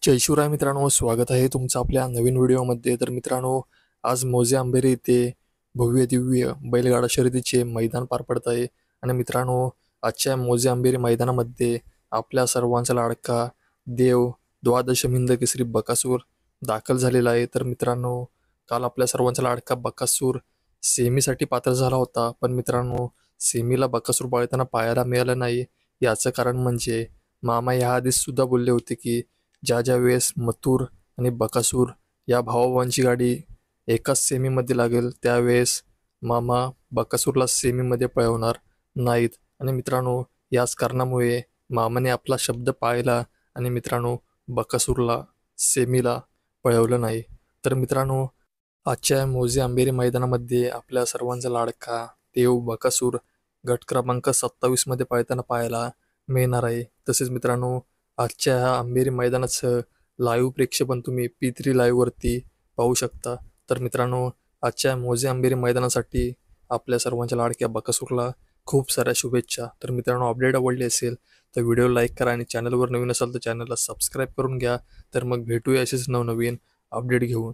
जय शिवराय मित्रांनो, स्वागत आहे तुमचं आपल्या नवीन व्हिडिओमध्ये. तर मित्रांनो, आज मौजे आंबेरे येथे भव्य दिव्य बैलगाडा शर्यतीचे मैदान पार पडत आहे. आणि मित्रांनो, आजच्या मौजे आंबेरे मैदानामध्ये आपल्या सर्वांचा लाडका देव द्वादश हिंद केसरी बकासूर दाखल झालेला आहे. तर मित्रांनो, काल आपल्या सर्वांचा लाडका बकासूर सेमीसाठी पात्र झाला होता, पण मित्रांनो, सेमीला बकासूर पळताना पाहायला मिळालं नाही. याचं कारण म्हणजे मामा या आधीच सुद्धा बोलले होते की ज्या वेळेस मथुर आणि बकासूर या भावाभावांची गाडी एकाच सेमीमध्ये लागेल त्यावेळेस मामा बकासूरला सेमीमध्ये पळवणार नाहीत. आणि मित्रांनो, याच कारणामुळे मामाने आपला शब्द पाळला आणि मित्रांनो, बकासूरला सेमीला पळवलं नाही. तर मित्रांनो, आजच्या मौजे आंबेरी मैदानामध्ये आपल्या सर्वांचा लाडका देव बकासूर गट क्रमांक 27 मध्ये पळताना पाहायला मिळणार आहे. तसेच मित्रांनो, आजच्या ह्या आंबेरी मैदानाचं लाईव्ह प्रेक्षेपण तुम्ही P3 लाईव्हवरती पाहू शकता. तर मित्रांनो, आजच्या मौजे आंबेरी मैदानासाठी आपल्या सर्वांच्या लाडक्या बकासूरला खूप साऱ्या शुभेच्छा. तर मित्रांनो, अपडेट आवडली असेल तर व्हिडिओ लाईक करा आणि चॅनलवर नवीन असाल तर चॅनलला सबस्क्राईब करून घ्या. तर मग भेटूया असेच नवनवीन अपडेट घेऊन.